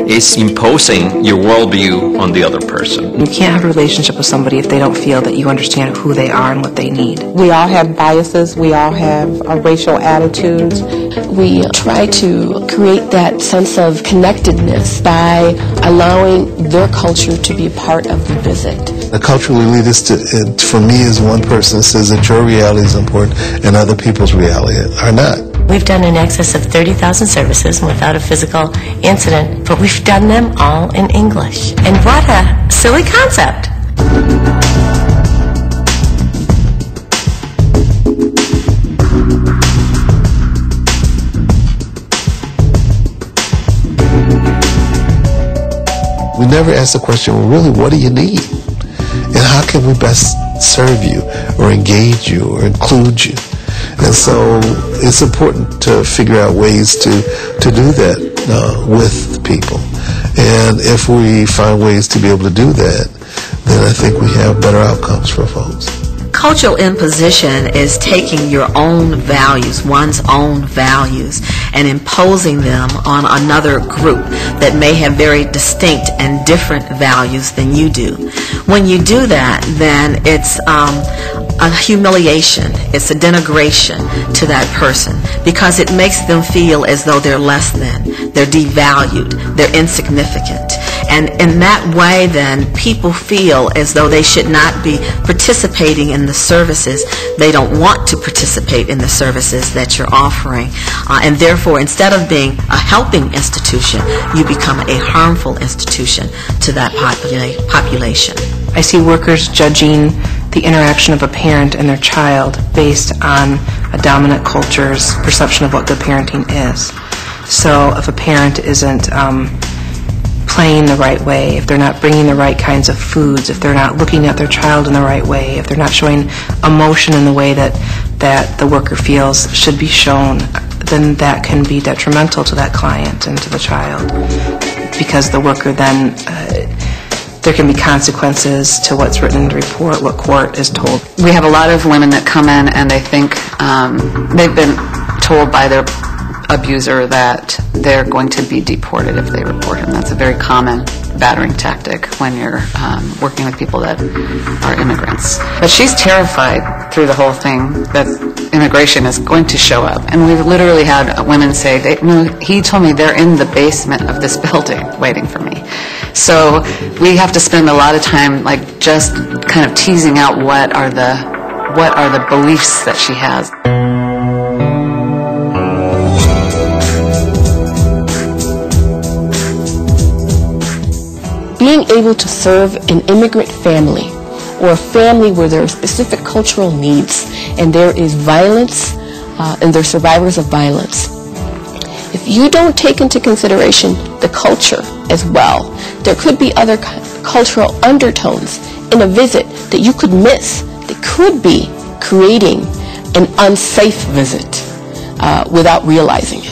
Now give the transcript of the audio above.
is imposing your worldview on the other person. You can't have a relationship with somebody if they don't feel that you understand who they are and what they need. We all have biases. We all have racial attitudes. We try to create that sense of connectedness by allowing their culture to be a part of the visit. A cultural elitist, for me, is one person that says that your reality is important and other people's reality are not. We've done in excess of 30,000 services without a physical incident, but we've done them all in English. And what a silly concept! We never ask the question, well, really, what do you need? And how can we best serve you or engage you or include you? And so it's important to figure out ways to do that with people. And if we find ways to be able to do that, then I think we have better outcomes for folks. Cultural imposition is taking your own values, one's own values, and imposing them on another group that may have very distinct and different values than you do. When you do that, then it's a humiliation, it's a denigration to that person, because it makes them feel as though they're less than, they're devalued, they're insignificant. And in that way, then, people feel as though they should not be participating in the services. They don't want to participate in the services that you're offering. And therefore, instead of being a helping institution, you become a harmful institution to that population. I see workers judging the interaction of a parent and their child based on a dominant culture's perception of what good parenting is. So if a parent isn't playing the right way, if they're not bringing the right kinds of foods, if they're not looking at their child in the right way, if they're not showing emotion in the way that the worker feels should be shown, then that can be detrimental to that client and to the child, because the worker then there can be consequences to what's written in the report, what court is told. We have a lot of women that come in and they think they've been told by their abuser that they're going to be deported if they report him. That's a very common battering tactic when you're working with people that are immigrants. But she's terrified through the whole thing that immigration is going to show up. And we've literally had women say, he told me they're in the basement of this building waiting for me. So we have to spend a lot of time like just kind of teasing out what are the beliefs that she has. Being able to serve an immigrant family or a family where there are specific cultural needs and there is violence and they're survivors of violence. If you don't take into consideration the culture as well, there could be other cultural undertones in a visit that you could miss that could be creating an unsafe visit without realizing it.